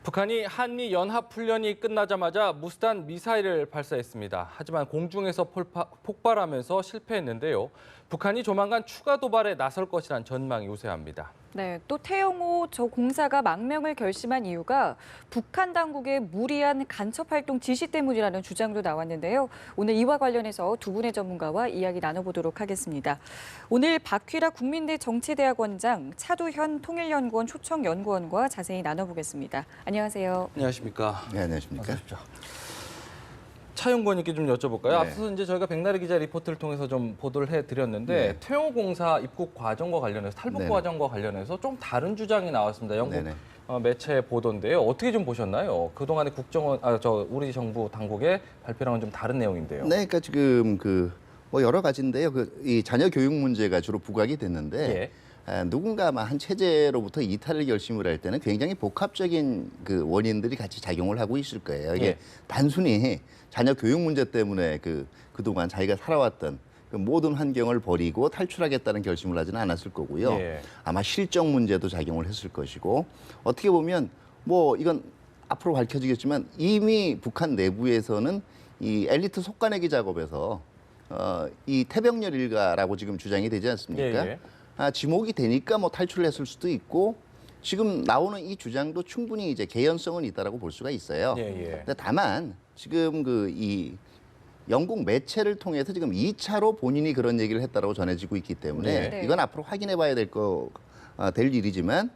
북한이 한미 연합훈련이 끝나자마자 무수단 미사일을 발사했습니다. 하지만 공중에서 폭발하면서 실패했는데요. 북한이 조만간 추가 도발에 나설 것이란 전망이 우세합니다. 네, 또 태영호 저 공사가 망명을 결심한 이유가 북한 당국의 무리한 간첩 활동 지시 때문이라는 주장도 나왔는데요. 오늘 이와 관련해서 두 분의 전문가와 이야기 나눠보도록 하겠습니다. 오늘 박휘라 국민대 정치대학원장, 차두현 통일연구원 초청연구원과 자세히 나눠보겠습니다. 안녕하세요. 안녕하십니까? 네, 안녕하십니까? 차 연구원님께 좀 여쭤볼까요? 네. 앞서 이제 저희가 백나래 기자 리포트를 통해서 좀 보도를 해드렸는데 네. 태영호 공사 입국 과정과 관련해서 탈북 네네. 과정과 관련해서 좀 다른 주장이 나왔습니다. 영국 네네. 매체 보도인데요. 어떻게 좀 보셨나요? 그동안의 우리 정부 당국의 발표랑은 좀 다른 내용인데요. 네, 그러니까 지금 뭐 여러 가지인데요. 이 자녀 교육 문제가 주로 부각이 됐는데 누군가 아마 한 체제로부터 이탈을 결심을 할 때는 굉장히 복합적인 원인들이 같이 작용을 하고 있을 거예요. 이게 단순히 자녀 교육 문제 때문에 그동안 자기가 살아왔던 모든 환경을 버리고 탈출하겠다는 결심을 하지는 않았을 거고요. 아마 실정 문제도 작용을 했을 것이고, 어떻게 보면 뭐 이건 앞으로 밝혀지겠지만 이미 북한 내부에서는 이 엘리트 속가내기 작업에서 이 태병렬 일가라고 지금 주장이 되지 않습니까? 지목이 되니까 뭐 탈출을 했을 수도 있고, 지금 나오는 이 주장도 충분히 이제 개연성은 있다라고 볼 수가 있어요. 근데 다만 지금 이 영국 매체를 통해서 지금 2차로 본인이 그런 얘기를 했다라고 전해지고 있기 때문에 이건 앞으로 확인해 봐야 될 일이지만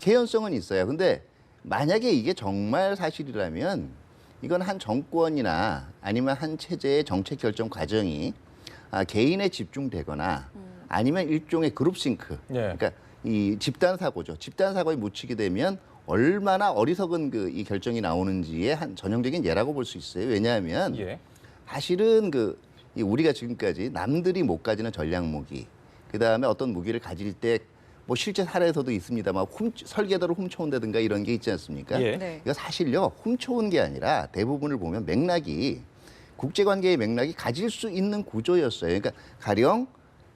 개연성은 있어요. 근데 만약에 이게 정말 사실이라면 이건 한 정권이나 아니면 한 체제의 정책 결정 과정이 개인에 집중되거나 아니면 일종의 그룹싱크, 그러니까 이 집단 사고죠. 집단 사고에 묻히게 되면 얼마나 어리석은 이 결정이 나오는지의 한 전형적인 예라고 볼 수 있어요. 왜냐하면 사실은 우리가 지금까지 남들이 못 가지는 전략 무기, 그 다음에 어떤 무기를 가질 때 뭐 실제 사례에서도 있습니다만 설계도를 훔쳐온다든가 이런 게 있지 않습니까? 이거 사실요 훔쳐온 게 아니라 대부분을 보면 맥락이 국제관계의 맥락이 가질 수 있는 구조였어요. 그러니까 가령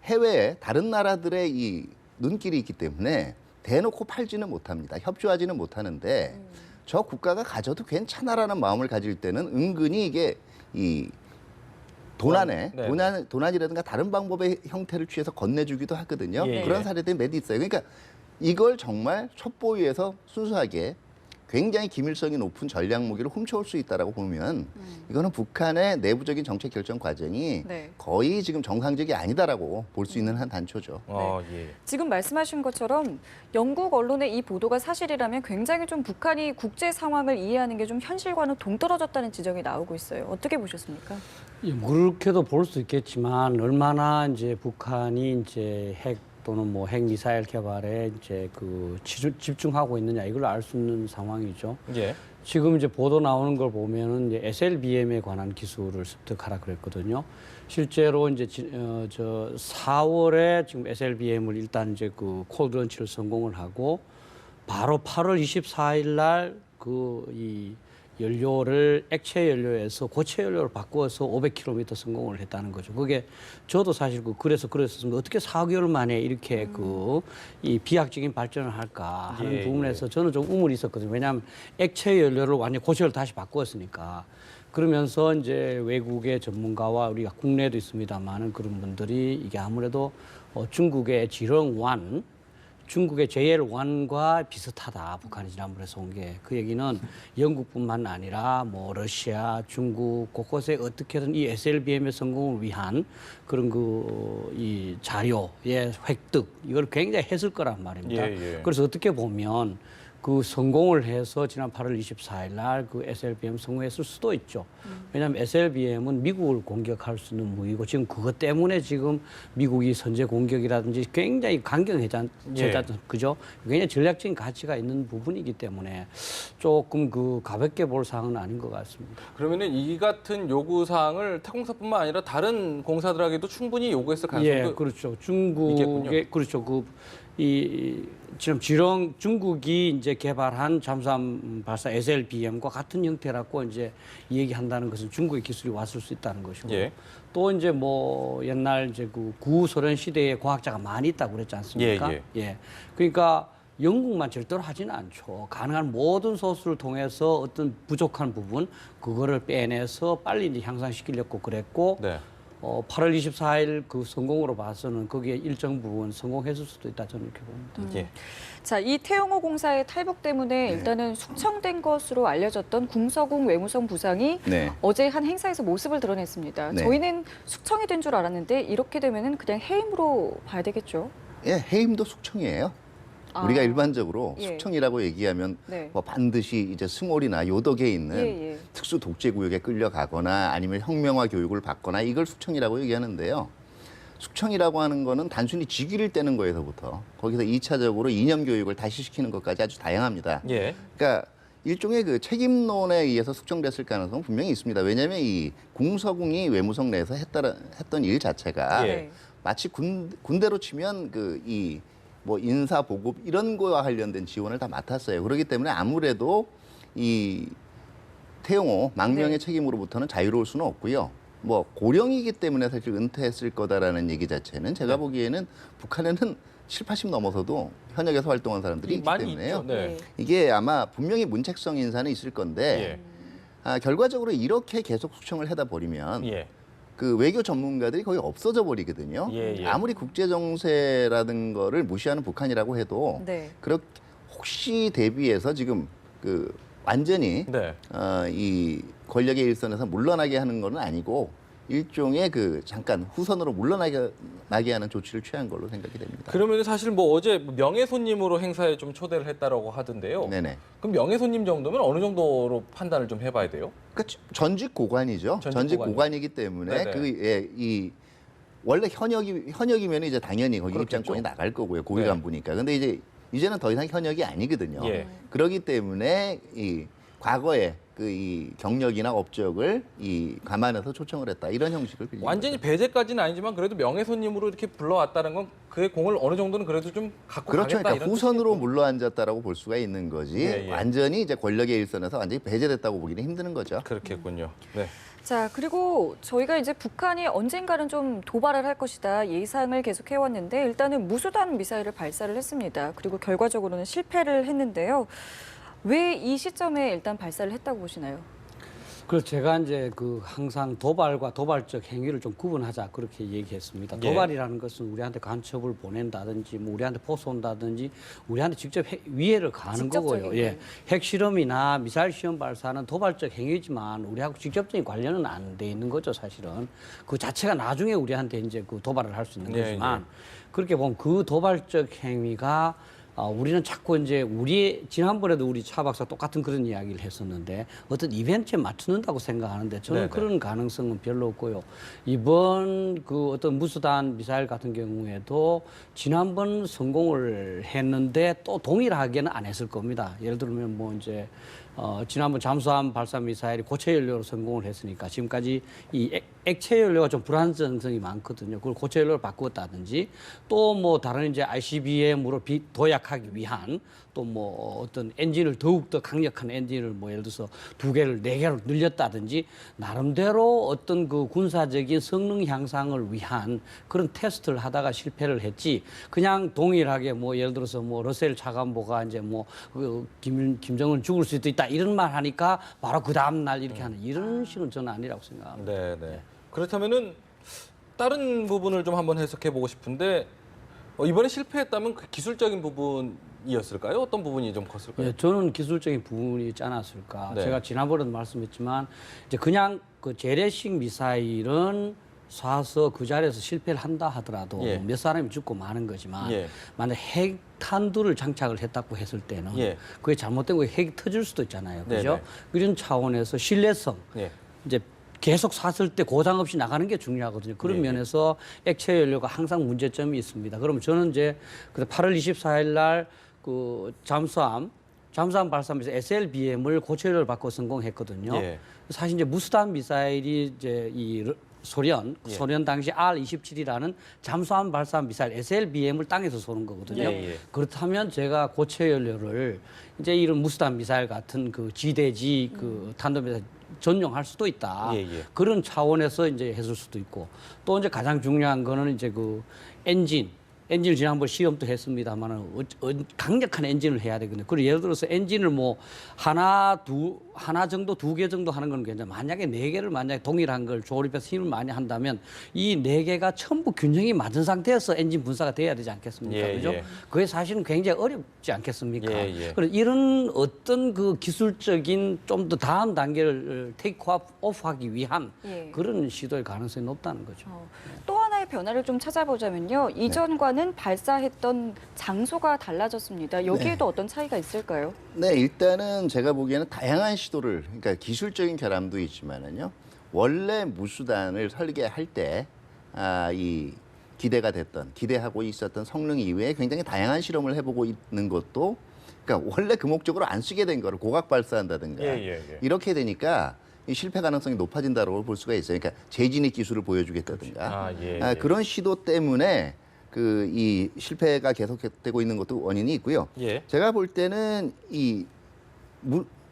해외에 다른 나라들의 이 눈길이 있기 때문에 대놓고 팔지는 못합니다. 협조하지는 못하는데 저 국가가 가져도 괜찮아라는 마음을 가질 때는 은근히 이게 이 도난이라든가 다른 방법의 형태를 취해서 건네주기도 하거든요. 그런 사례들이 몇 있어요. 그러니까 이걸 정말 첩보위에서 순수하게 굉장히 기밀성이 높은 전략 무기를 훔쳐올 수 있다라고 보면 이거는 북한의 내부적인 정책 결정 과정이 거의 지금 정상적이 아니다라고 볼 수 있는 한 단초죠. 지금 말씀하신 것처럼 영국 언론의 이 보도가 사실이라면 굉장히 좀 북한이 국제 상황을 이해하는 게 좀 현실과는 동떨어졌다는 지적이 나오고 있어요. 어떻게 보셨습니까? 그렇게도 볼 수 있겠지만 얼마나 이제 북한이 이제 핵 또는 뭐 핵미사일 개발에 이제 집중하고 있느냐 이걸 알 수 있는 상황이죠. 지금 이제 보도 나오는 걸 보면은 이제 SLBM에 관한 기술을 습득하라 그랬거든요. 실제로 이제 저 4월에 지금 SLBM을 일단 이제 콜드런치를 성공을 하고 바로 8월 24일 날 이 연료를 액체 연료에서 고체 연료를 바꾸어서 500km 성공을 했다는 거죠. 그게 저도 사실 그랬었습니다. 어떻게 4개월 만에 이렇게 이 비약적인 발전을 할까 하는 부분에서 저는 좀 의문이 있었거든요. 왜냐하면 액체 연료를 완전히 고체 연료를 다시 바꾸었으니까. 그러면서 이제 외국의 전문가와 우리가 국내에도 있습니다만은 그런 분들이 이게 아무래도 중국의 지렁1, 중국의 JL1과 비슷하다. 북한이 지난번에서 온 게. 그 얘기는 영국뿐만 아니라 뭐 러시아, 중국 곳곳에 어떻게든 이 SLBM의 성공을 위한 그런 이 자료의 획득 이걸 굉장히 했을 거란 말입니다. 그래서 어떻게 보면 성공을 해서 지난 8월 24일 날 SLBM 성공했을 수도 있죠. 왜냐하면 SLBM은 미국을 공격할 수 있는 무기고 지금 그것 때문에 지금 미국이 선제 공격이라든지 굉장히 강경했잖아요. 그죠? 굉장히 전략적인 가치가 있는 부분이기 때문에 조금 가볍게 볼 사항은 아닌 것 같습니다. 그러면은 이 같은 요구 사항을 태공사뿐만 아니라 다른 공사들에게도 충분히 요구했을 가능성도 그렇죠. 중국의 있겠군요. 그렇죠. 지금 중국이 이제 개발한 잠수함 발사 SLBM과 같은 형태라고 이제 얘기한다는 것은 중국의 기술이 왔을 수 있다는 것이고 또 이제 뭐 옛날 이제 구소련 시대에 과학자가 많이 있다고 그랬지 않습니까? 그러니까 영국만 절대로 하지는 않죠. 가능한 모든 소스를 통해서 어떤 부족한 부분 그거를 빼내서 빨리 이제 향상시키려고 그랬고 네. 8월 24일 그 성공으로 봐서는 거기에 일정 부분 성공했을 수도 있다 저는 이렇게 봅니다. 예. 자, 이 태용호 공사의 탈북 때문에 일단은 숙청된 것으로 알려졌던 궁서궁 외무성 부상이 네. 어제 한 행사에서 모습을 드러냈습니다. 네. 저희는 숙청이 된 줄 알았는데 이렇게 되면은 그냥 해임으로 봐야 되겠죠. 예, 해임도 숙청이에요. 아. 우리가 일반적으로 예. 숙청이라고 얘기하면 네. 뭐 반드시 이제 스몰이나 요덕에 있는 예, 예. 특수 독재구역에 끌려가거나 아니면 혁명화 교육을 받거나 이걸 숙청이라고 얘기하는데요. 숙청이라고 하는 거는 단순히 직위를 떼는 거에서부터 거기서 2차적으로 이념 교육을 다시 시키는 것까지 아주 다양합니다. 예. 그러니까 일종의 그 책임론에 의해서 숙청됐을 가능성은 분명히 있습니다. 왜냐하면 이 궁서궁이 외무성 내에서 했던 일 자체가 예. 마치 군대로 치면 그 이 뭐 인사 보급 이런 거와 관련된 지원을 다 맡았어요. 그렇기 때문에 아무래도 이 태용호 망명의 네. 책임으로부터는 자유로울 수는 없고요. 뭐 고령이기 때문에 사실 은퇴했을 거다라는 얘기 자체는 제가 네. 보기에는 북한에는 7, 80 넘어서도 현역에서 활동한 사람들이 있기 많이 때문에요. 있죠. 네. 이게 아마 분명히 문책성 인사는 있을 건데 예. 결과적으로 이렇게 계속 숙청을 하다 버리면 예. 그 외교 전문가들이 거의 없어져 버리거든요. 예, 예. 아무리 국제 정세라는 거를 무시하는 북한이라고 해도 네. 그렇게 혹시 대비해서 지금 그 완전히 네. 이 권력의 일선에서 물러나게 하는 건 아니고 일종의 그 잠깐 후선으로 물러나게 하는 조치를 취한 걸로 생각이 됩니다. 그러면 사실 뭐 어제 명예 손님으로 행사에 좀 초대를 했다라고 하던데요. 네네. 그럼 명예 손님 정도면 어느 정도로 판단을 좀 해봐야 돼요? 그러니까 전직 고관이죠. 전직 고관이기 때문에 네네. 이 원래 현역이면 이제 당연히 거기 그렇겠죠. 입장권이 나갈 거고요. 고위 네. 간부니까. 근데 이제는 더 이상 현역이 아니거든요. 예. 그렇기 때문에 이 과거에 그 이 경력이나 업적을 이 감안해서 초청을 했다 이런 형식을 빌린 완전히 거죠. 배제까지는 아니지만 그래도 명예 손님으로 이렇게 불러왔다는 건 그의 공을 어느 정도는 그래도 좀 갖고 그렇죠. 가겠다 그러니까 이런 후선으로 뜻이겠군요. 물러앉았다라고 볼 수가 있는 거지 예, 예. 완전히 이제 권력의 일선에서 완전히 배제됐다고 보기는 힘드는 거죠. 그렇겠군요. 네. 자, 그리고 저희가 이제 북한이 언젠가는 좀 도발을 할 것이다 예상을 계속 해왔는데 일단은 무수단 미사일을 발사를 했습니다. 그리고 결과적으로는 실패를 했는데요. 왜 이 시점에 일단 발사를 했다고 보시나요? 그래서 제가 이제 그 항상 도발과 도발적 행위를 좀 구분하자 그렇게 얘기했습니다. 예. 도발이라는 것은 우리한테 간첩을 보낸다든지 뭐 우리한테 포수 온다든지 우리한테 직접 위해를 가하는 직접적인 거고요. 예. 거예요. 핵실험이나 미사일 시험 발사는 도발적 행위지만 우리하고 직접적인 관련은 안 돼 있는 거죠, 사실은. 그 자체가 나중에 우리한테 이제 그 도발을 할 수 있는 예, 거지만 예. 그렇게 보면 그 도발적 행위가 우리는 자꾸 이제 지난번에도 우리 차 박사 똑같은 그런 이야기를 했었는데 어떤 이벤트에 맞추는다고 생각하는데 저는 네네. 그런 가능성은 별로 없고요. 이번 그 어떤 무수단 미사일 같은 경우에도 지난번 성공을 했는데 또 동일하게는 안 했을 겁니다. 예를 들면 뭐 이제 지난번 잠수함 발사 미사일이 고체 연료로 성공을 했으니까 지금까지 이 액체 연료가 좀 불안정성이 많거든요. 그걸 고체 연료로 바꾸었다든지 또 뭐 다른 이제 ICBM으로 도약하기 위한 또 뭐 어떤 엔진을 더욱더 강력한 엔진을 뭐 예를 들어서 2개를 4개로 늘렸다든지 나름대로 어떤 그 군사적인 성능 향상을 위한 그런 테스트를 하다가 실패를 했지 그냥 동일하게 뭐 예를 들어서 뭐 러셀 차관보가 이제 뭐 김정은 죽을 수도 있다 이런 말 하니까 바로 그 다음 날 이렇게 하는 이런 식은 저는 아니라고 생각합니다. 네, 네. 그렇다면은 다른 부분을 좀 한번 해석해 보고 싶은데 이번에 실패했다면 그 기술적인 부분이었을까요? 어떤 부분이 좀 컸을까요? 예, 저는 기술적인 부분이 있지 않았을까. 네. 제가 지난번에도 말씀했지만 이제 그냥 그 재래식 미사일은 쏴서 그 자리에서 실패를 한다 하더라도 예. 몇 사람이 죽고 마는 거지만 예. 만약 핵탄두를 장착을 했다고 했을 때는 예. 그게 잘못된 거에 핵이 터질 수도 있잖아요. 그죠? 네네. 이런 차원에서 신뢰성 예. 이제 계속 쐈을 때 고장 없이 나가는 게 중요하거든요. 그런 네. 면에서 액체 연료가 항상 문제점이 있습니다. 그러면 저는 이제 8월 24일 날 그 잠수함 발사하면서 SLBM을 고체 연료를 받고 성공했거든요. 예. 사실 이제 무수단 미사일이 이제 소련 당시 R-27이라는 잠수함 발사 미사일 SLBM을 땅에서 쏘는 거거든요. 예, 예. 그렇다면 제가 고체 연료를 이제 이런 무수단 미사일 같은 그 지대지 그 탄도미사일 전용할 수도 있다. 예, 예. 그런 차원에서 이제 했을 수도 있고 또 이제 가장 중요한 거는 이제 그 엔진 엔진을 지난번 시험도 했습니다만은 강력한 엔진을 해야 되거든요. 그리고 예를 들어서 엔진을 뭐 하나 정도, 2개 정도 하는 건 괜찮아. 만약에 4개를 만약에 동일한 걸 조립해서 힘을 많이 한다면 이 4개가 전부 균형이 맞은 상태에서 엔진 분사가 돼야 되지 않겠습니까? 예, 그죠? 예. 그게 사실은 굉장히 어렵지 않겠습니까? 예, 예. 그래서 이런 어떤 그 기술적인 좀 더 다음 단계를 테이크오프하기 위한 예. 그런 시도의 가능성이 높다는 거죠. 또 하나의 변화를 좀 찾아보자면요. 이전과는 발사했던 장소가 달라졌습니다. 여기에도 어떤 차이가 있을까요? 네, 일단은 제가 보기에는 다양한 시도를, 그러니까 기술적인 결함도 있지만은요. 원래 무수단을 설계할 때, 이 기대하고 있었던 성능 이외에 굉장히 다양한 실험을 해보고 있는 것도, 그러니까 원래 그 목적으로 안 쓰게 된 거를 고각 발사한다든가 예. 이렇게 되니까 이 실패 가능성이 높아진다고 볼 수가 있어요. 그러니까 재진입 기술을 보여주겠다든가 그런 시도 때문에 이 실패가 계속되고 있는 것도 원인이 있고요. 예. 제가 볼 때는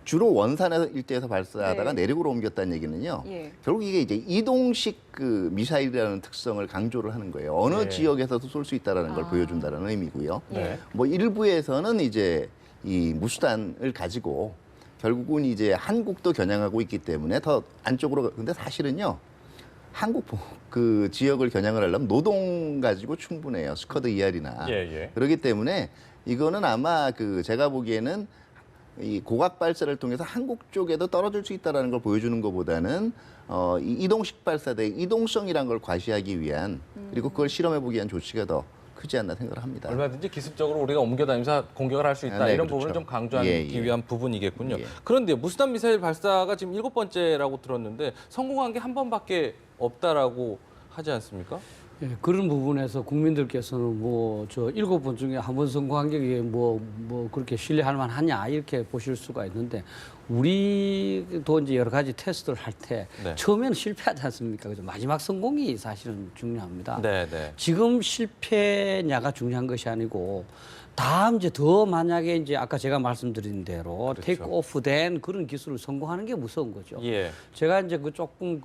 주로 원산 일대에서 발사하다가 네. 내륙으로 옮겼다는 얘기는요. 예. 결국 이게 이제 이동식 미사일이라는 특성을 강조를 하는 거예요. 어느 예. 지역에서도 쏠 수 있다는 걸 보여준다는 의미고요. 네. 뭐 일부에서는 이제 이 무수단을 가지고 결국은 이제 한국도 겨냥하고 있기 때문에 더 안쪽으로. 근데 사실은요. 한국 그 지역을 겨냥을 하려면 노동 가지고 충분해요. 스쿼드 2R이나. 예. 그렇기 때문에 이거는 아마 제가 보기에는 이 고각 발사를 통해서 한국 쪽에도 떨어질 수 있다는 걸 보여주는 것보다는 이 이동식 발사대 이동성이란 걸 과시하기 위한 그리고 그걸 실험해 보기 위한 조치가 더 크지 않나 생각을 합니다. 얼마든지 기습적으로 우리가 옮겨다니면서 공격을 할 수 있다. 네, 이런 그렇죠. 부분을 좀 강조하기 예. 위한 부분이겠군요. 예. 그런데 무수단 미사일 발사가 지금 7번째라고 들었는데 성공한 게 한 번밖에 없다라고 하지 않습니까? 예, 그런 부분에서 국민들께서는 뭐 저 7번 중에 한 번 성공한 게 뭐 그렇게 신뢰할 만하냐 이렇게 보실 수가 있는데 우리도 이제 여러 가지 테스트를 할 때 네. 처음에는 실패하지 않습니까? 그죠? 마지막 성공이 사실은 중요합니다. 네. 지금 실패냐가 중요한 것이 아니고 다음 이제 더 만약에 이제 아까 제가 말씀드린 대로 그렇죠. 테이크 오프된 그런 기술을 성공하는 게 무서운 거죠. 예. 제가 이제 조금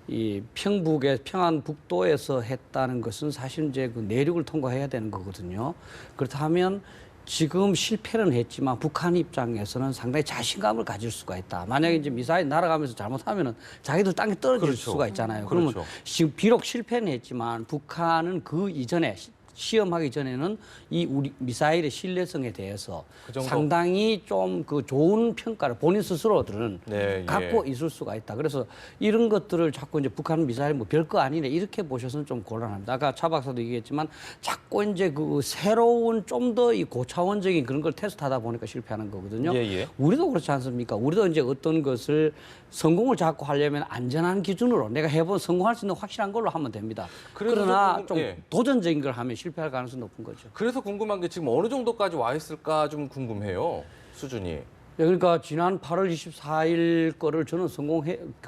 이 평안 북도에서 했다는 것은 사실 이제 내륙을 통과해야 되는 거거든요. 그렇다면 지금 실패는 했지만 북한 입장에서는 상당히 자신감을 가질 수가 있다. 만약에 이제 미사일 날아가면서 잘못하면은 자기들 땅에 떨어질 그렇죠. 수가 있잖아요. 그렇죠. 그러면 지금 비록 실패는 했지만 북한은 그 이전에 시험하기 전에는 이 우리 미사일의 신뢰성에 대해서 그 정도? 상당히 좀 좋은 평가를 본인 스스로들은 네, 예. 갖고 있을 수가 있다. 그래서 이런 것들을 자꾸 이제 북한 미사일 뭐 별거 아니네 이렇게 보셔서는 좀 곤란합니다. 아까 차 박사도 얘기했지만 자꾸 이제 새로운 좀 더 이 고차원적인 그런 걸 테스트하다 보니까 실패하는 거거든요. 예. 우리도 그렇지 않습니까? 우리도 이제 어떤 것을 성공을 자꾸 하려면 안전한 기준으로 내가 성공할 수 있는 확실한 걸로 하면 됩니다. 그러나 좀 예. 도전적인 걸 하면 실패할 가능성이 높은 거죠. 그래서 궁금한 게 지금 어느 정도까지 와 있을까 좀 궁금해요. 수준이. 그러니까 지난 8월 24일 거를 저는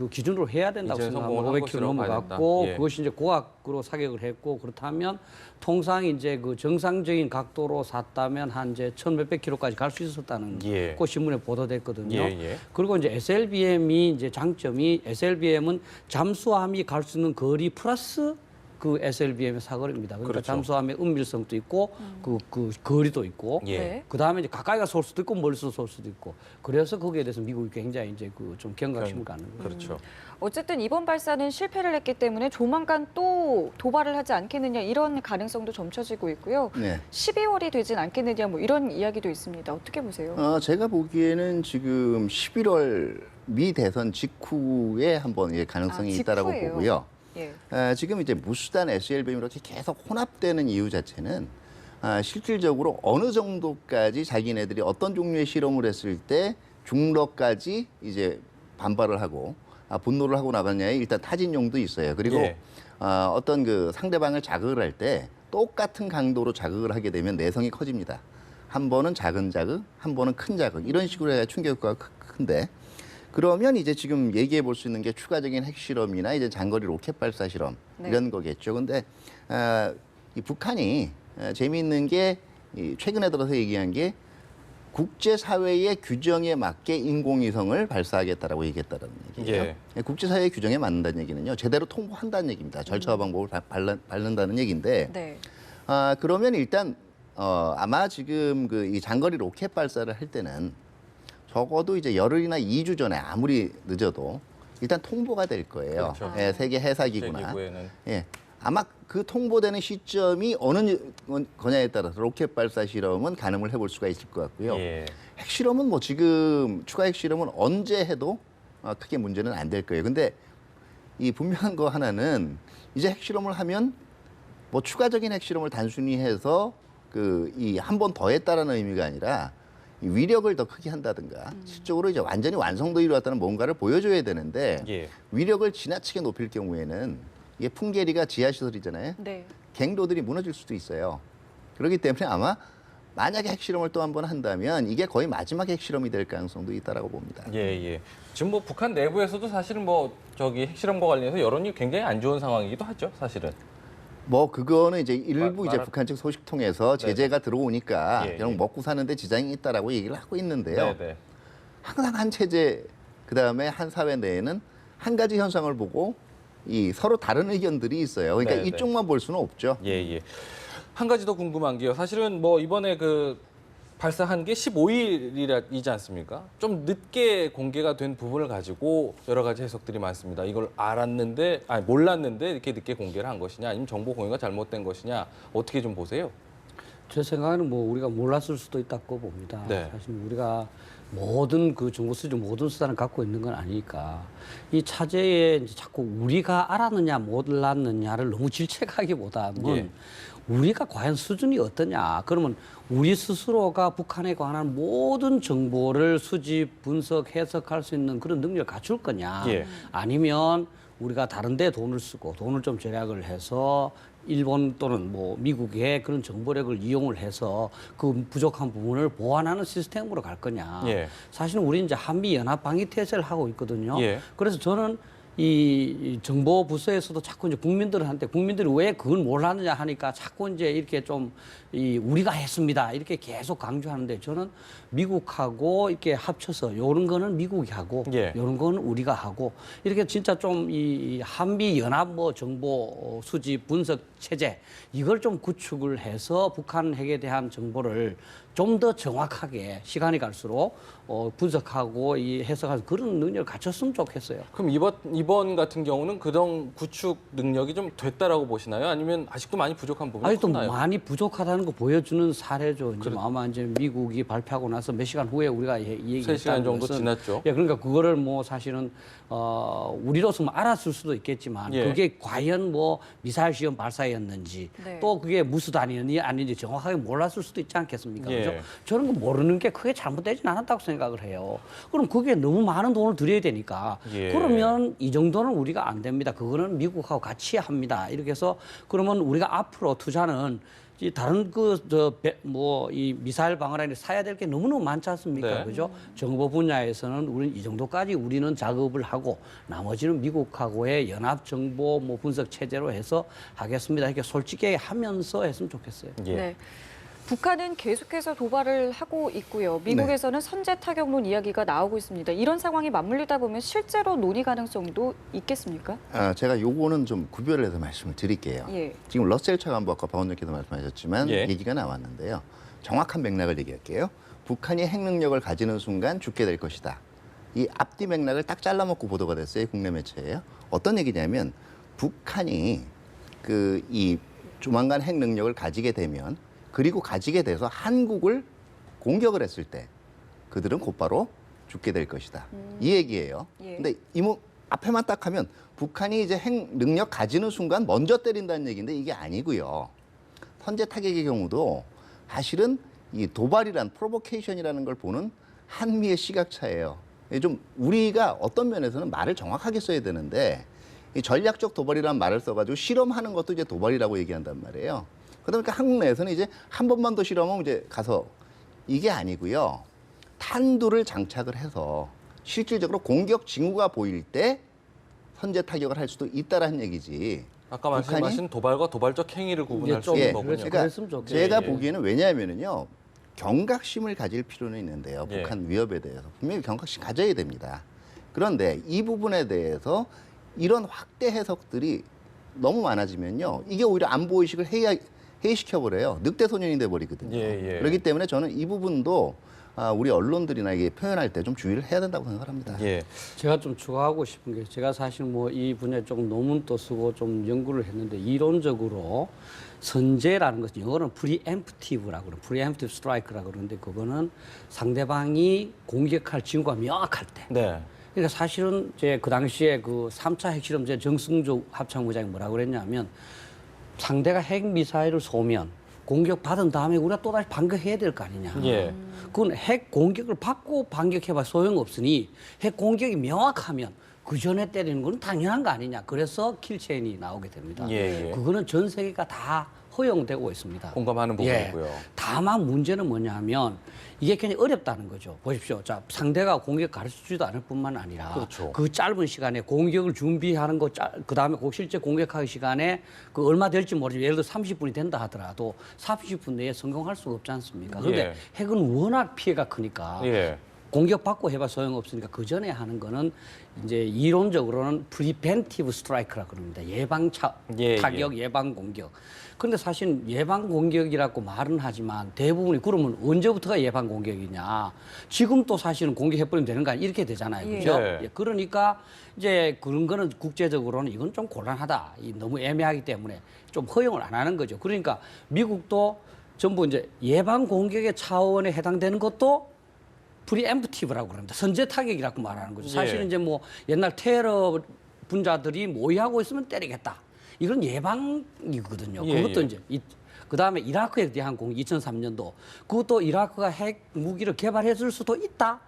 기준으로 해야 된다고 이제 생각합니다. 성공을 500km 한 것으로 봐야 넘어갔고 된다. 예. 그것이 이제 고각으로 사격을 했고 그렇다면 통상 이제 정상적인 각도로 쐈다면 한 이제 1,몇백 킬로까지 갈 수 있었다는 예. 그 신문에 보도됐거든요. 예. 그리고 이제 SLBM이 이제 장점이 SLBM은 잠수함이 갈 수 있는 거리 플러스 그 SLBM의 사거리입니다. 그러니까 그렇죠. 잠수함의 은밀성도 있고 그 예. 거리도 있고 네. 그다음에 이제 가까이 가서 쏠 수도 있고 멀리서 쏠 수도 있고 그래서 거기에 대해서 미국이 굉장히 이제 좀 경각심을 갖는 거예요. 그렇죠. 어쨌든 이번 발사는 실패를 했기 때문에 조만간 또 도발을 하지 않겠느냐 이런 가능성도 점쳐지고 있고요. 네. 12월이 되진 않겠느냐 뭐 이런 이야기도 있습니다. 어떻게 보세요? 제가 보기에는 지금 11월 미 대선 직후에 한번 가능성이 있다라고 직후예요. 보고요. 예. 지금 이제 무수단 SLBM 이렇게 계속 혼합되는 이유 자체는 실질적으로 어느 정도까지 자기네들이 어떤 종류의 실험을 했을 때 중러까지 이제 반발을 하고 분노를 하고 나갔냐에 일단 타진용도 있어요. 그리고 예. 어떤 상대방을 자극을 할 때 똑같은 강도로 자극을 하게 되면 내성이 커집니다. 한 번은 작은 자극, 한 번은 큰 자극 이런 식으로 해야 충격효과가 큰데 그러면 이제 지금 얘기해 볼 수 있는 게 추가적인 핵실험이나 이제 장거리 로켓 발사 실험 네. 이런 거겠죠. 근데 이 북한이 재미있는 게 최근에 들어서 얘기한 게 국제사회의 규정에 맞게 인공위성을 발사하겠다라고 얘기했다는 얘기예요. 국제사회의 규정에 맞는다는 얘기는요. 제대로 통보한다는 얘기입니다. 절차와 방법을 밟는다는 얘기인데 네. 그러면 일단 아마 지금 이 장거리 로켓 발사를 할 때는 적어도 이제 열흘이나 2주 전에 아무리 늦어도 일단 통보가 될 거예요. 그렇죠. 예, 세계 해사기구나. 국제기구에는. 예. 아마 그 통보되는 시점이 어느 거냐에 따라서 로켓 발사 실험은 가늠을 해볼 수가 있을 것 같고요. 예. 핵실험은 뭐 지금 추가 핵실험은 언제 해도 크게 문제는 안 될 거예요. 근데 이 분명한 거 하나는 이제 핵실험을 하면 뭐 추가적인 핵실험을 단순히 해서 이 한 번 더 했다라는 의미가 아니라 이 위력을 더 크게 한다든가 실적으로 이제 완전히 완성도에 이루었다는 뭔가를 보여줘야 되는데 예. 위력을 지나치게 높일 경우에는 이게 풍계리가 지하시설이잖아요. 네. 갱도들이 무너질 수도 있어요. 그렇기 때문에 아마 만약에 핵실험을 또 한 번 한다면 이게 거의 마지막 핵실험이 될 가능성도 있다라고 봅니다. 예, 예. 지금 뭐 북한 내부에서도 사실은 뭐 핵실험과 관련해서 여론이 굉장히 안 좋은 상황이기도 하죠, 사실은. 뭐 그거는 이제 일부 이제 말할- 북한 측 소식 통해서 제재가 들어오니까 예, 예. 이런 먹고 사는데 지장이 있다라고 얘기를 하고 있는데요. 네, 네. 항상 한 체제 그다음에 한 사회 내에는 한 가지 현상을 보고 이 서로 다른 의견들이 있어요. 그러니까 네, 네. 이쪽만 볼 수는 없죠. 예, 예. 한 가지 더 궁금한 게요. 사실은 뭐 이번에 발사한 게 15일이지 않습니까? 좀 늦게 공개가 된 부분을 가지고 여러 가지 해석들이 많습니다. 이걸 몰랐는데 이렇게 늦게 공개를 한 것이냐, 아니면 정보 공유가 잘못된 것이냐, 어떻게 좀 보세요? 제 생각에는 뭐 우리가 몰랐을 수도 있다고 봅니다. 네. 사실 우리가 모든 정보 수집 모든 수단을 갖고 있는 건 아니니까 이 차제에 이제 자꾸 우리가 알았느냐 몰랐느냐를 너무 질책하기보다는 예. 우리가 과연 수준이 어떠냐. 그러면 우리 스스로가 북한에 관한 모든 정보를 수집, 분석, 해석할 수 있는 그런 능력을 갖출 거냐. 예. 아니면 우리가 다른 데 돈을 쓰고 돈을 좀 절약을 해서 일본 또는 뭐 미국의 그런 정보력을 이용을 해서 그 부족한 부분을 보완하는 시스템으로 갈 거냐. 예. 사실은 우리 이제 한미 연합 방위 태세를 하고 있거든요. 예. 그래서 저는 이 정보 부서에서도 자꾸 이제 국민들이 왜 그걸 몰랐느냐 하니까 자꾸 이제 이렇게 좀 우리가 했습니다 이렇게 계속 강조하는데 저는 미국하고 이렇게 합쳐서 요런 거는 미국이 하고 예. 요런 거는 우리가 하고 이렇게 진짜 좀 이 한미 연합 뭐 정보 수집 분석 체제 이걸 좀 구축을 해서 북한 핵에 대한 정보를 좀 더 정확하게 시간이 갈수록 분석하고 이 해석하는 그런 능력을 갖췄으면 좋겠어요. 그럼 이번 같은 경우는 그동 구축 능력이 좀 됐다라고 보시나요? 아니면 아직도 많이 부족한 부분이 아직도 있나요? 많이 부족하다는 거 보여주는 사례죠. 이제 아마 이제 미국이 발표하고 나서 몇 시간 후에 우리가 이 얘기했다는 3시간 정도 것은 지났죠. 예, 그러니까 그거를 뭐 사실은 우리로서는 알았을 수도 있겠지만 예. 그게 과연 뭐 미사일 시험 발사였는지 네. 또 그게 무수단이었니 아닌지 정확하게 몰랐을 수도 있지 않겠습니까? 예. 그죠? 저는 그 모르는 게 크게 잘못되진 않았다고 생각을 해요. 그럼 그게 너무 많은 돈을 들여야 되니까 예. 그러면 이 정도는 우리가 안 됩니다. 그거는 미국하고 같이 합니다. 이렇게 해서 그러면 우리가 앞으로 투자는 이 다른 이 미사일 방어라인에 사야 될 게 너무너무 많지 않습니까? 네. 그죠? 정보 분야에서는 우리는 이 정도까지 우리는 작업을 하고 나머지는 미국하고의 연합 정보 뭐 분석 체제로 해서 하겠습니다. 이렇게 솔직히 하면서 했으면 좋겠어요. 예. 네. 북한은 계속해서 도발을 하고 있고요. 미국에서는 선제 타격론 이야기가 나오고 있습니다. 이런 상황이 맞물리다 보면 실제로 논의 가능성도 있겠습니까? 제가 요거는 좀 구별을 해서 말씀을 드릴게요. 예. 지금 러셀 차관보아까 박원장께서 말씀하셨지만 예. 얘기가 나왔는데요. 정확한 맥락을 얘기할게요. 북한이 핵 능력을 가지는 순간 죽게 될 것이다. 이 앞뒤 맥락을 딱 잘라먹고 보도가 됐어요. 국내 매체예요. 어떤 얘기냐면 북한이 이 조만간 핵 능력을 가지게 되면 그리고 가지게 돼서 한국을 공격을 했을 때 그들은 곧바로 죽게 될 것이다. 이 얘기예요. 예. 근데 앞에만 딱 하면 북한이 이제 핵 능력 가지는 순간 먼저 때린다는 얘기인데 이게 아니고요. 선제 타격의 경우도 사실은 이 도발이란 프로보케이션이라는 걸 보는 한미의 시각차예요. 좀 우리가 어떤 면에서는 말을 정확하게 써야 되는데 이 전략적 도발이라는 말을 써가지고 실험하는 것도 이제 도발이라고 얘기한단 말이에요. 그러다 보니까 한국 내에서는 이제 한 번만 더 실험하면 이제 가서 이게 아니고요. 탄두를 장착을 해서 실질적으로 공격 징후가 보일 때 선제 타격을 할 수도 있다라는 얘기지. 아까 말씀하신 도발과 도발적 행위를 구분할 수 좀 있는 예, 거군요. 그러니까 그랬으면 좋겠어요. 제가 예. 보기에는 왜냐하면은요. 경각심을 가질 필요는 있는데요. 예. 북한 위협에 대해서 분명히 경각심 가져야 됩니다. 그런데 이 부분에 대해서 이런 확대 해석들이 너무 많아지면요. 이게 오히려 안보 의식을 해이시켜버려요. 늑대 소년이 돼버리거든요. 예. 그렇기 때문에 저는 이 부분도 우리 언론들이나 이게 표현할 때 좀 주의를 해야 된다고 생각합니다. 예. 제가 좀 추가하고 싶은 게 제가 사실 뭐 이 분야에 조금 논문도 쓰고 좀 연구를 했는데 이론적으로 선제라는 것은 영어로는 preemptive라고 그래요. preemptive strike라고 그러는데 그거는 상대방이 공격할 징후가 명확할 때. 네. 그러니까 사실은 이제 그 당시에 그 3차 핵실험제 정승조 합참의장이 뭐라고 그랬냐면 상대가 핵 미사일을 쏘면 공격받은 다음에 우리가 또다시 반격해야 될 거 아니냐. 예. 그건 핵 공격을 받고 반격해봐 소용없으니 핵 공격이 명확하면 그 전에 때리는 건 당연한 거 아니냐. 그래서 킬체인이 나오게 됩니다. 예. 그거는 전 세계가 다 허용되고 있습니다. 공감하는 부분이고요. 예. 다만 문제는 뭐냐면 이게 굉장히 어렵다는 거죠. 보십시오. 자, 상대가 공격 가르쳐주지도 않을 뿐만 아니라 그렇죠. 그 짧은 시간에 공격을 준비하는 거, 그 다음에 실제 공격하기 시간에 그 얼마 될지 모르지만 예를 들어 30분이 된다 하더라도 30분 내에 성공할 수가 없지 않습니까? 그런데 예. 핵은 워낙 피해가 크니까 예. 공격받고 해봐 소용없으니까 그 전에 하는 거는 이제 이론적으로는 preventive strike라고 그럽니다. 예방 타격, 예방 공격. 근데 사실 예방 공격이라고 말은 하지만 대부분이 그러면 언제부터가 예방 공격이냐. 지금 또 사실은 공격해버리면 되는 거 아니야. 이렇게 되잖아요. 예. 그죠? 네. 예, 그러니까 이제 그런 거는 국제적으로는 이건 좀 곤란하다. 너무 애매하기 때문에 좀 허용을 안 하는 거죠. 그러니까 미국도 전부 이제 예방 공격의 차원에 해당되는 것도 프리엠프티브라고 그럽니다. 선제 타격이라고 말하는 거죠. 사실은 이제 뭐 옛날 테러 분자들이 모의하고 있으면 때리겠다. 이건 예방이거든요. 그것도 이제 그다음에 이라크에 대한 공격 2003년도 그것도 이라크가 핵 무기를 개발했을 수도 있다.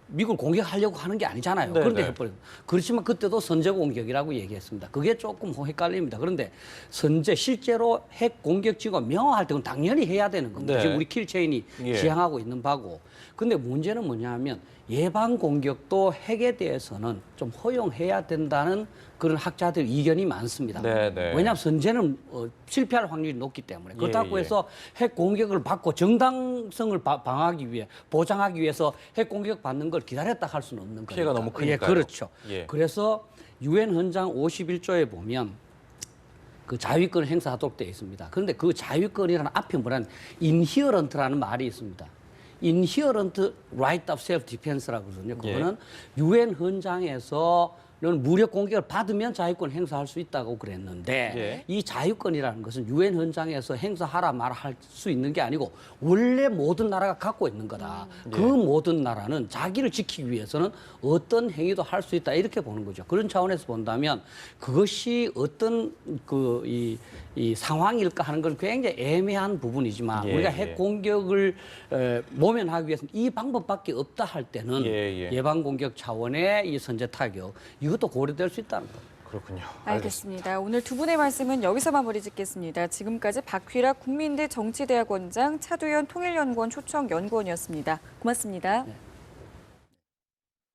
미국을 공격하려고 하는 게 아니잖아요. 그런데 해버려요. 그렇지만 그때도 선제 공격이라고 얘기했습니다. 그게 조금 헷갈립니다. 그런데 선제 실제로 핵 공격 지구가 명확할 때는 당연히 해야 되는 겁니다. 지금 우리 킬체인이 지향하고 있는 바고. 근데 문제는 뭐냐면 예방 공격도 핵에 대해서는 좀 허용해야 된다는 그런 학자들 의견이 많습니다. 왜냐하면 선제는 실패할 확률이 높기 때문에. 그렇다고 해서 핵 공격을 받고 정당성을 방어하기 위해 보장하기 위해서 핵 공격 받는 걸 기다렸다 할 수는 없는 거니까. 피해가 너무 크니까요. 예, 그렇죠. 그래서 유엔 헌장 51조에 보면 그 자위권을 행사하도록 되어 있습니다. 그런데 그 자위권이라는 앞에 뭐라는 inherent라는 말이 있습니다. inherent right of self-defense라고 그러거든요. 그거는 유엔 헌장에서는 무력 공격을 받으면 자유권 행사할 수 있다고 그랬는데 이 자유권이라는 것은 유엔 헌장에서 행사하라 말아 할 수 있는 게 아니고 원래 모든 나라가 갖고 있는 거다. 그 모든 나라는 자기를 지키기 위해서는 어떤 행위도 할 수 있다 이렇게 보는 거죠. 그런 차원에서 본다면 그것이 어떤 이 상황일까 하는 건 굉장히 애매한 부분이지만 우리가 핵 공격을 모면하기 위해서는 이 방법밖에 없다 할 때는 예방 공격 차원의 이 선제 타격 이것도 고려될 수 있다는 겁니다. 그렇군요. 알겠습니다. 오늘 두 분의 말씀은 여기서 마무리 짓겠습니다. 지금까지 박휘락 국민대 정치대학원장, 차두현 통일연구원 초청연구원이었습니다. 고맙습니다.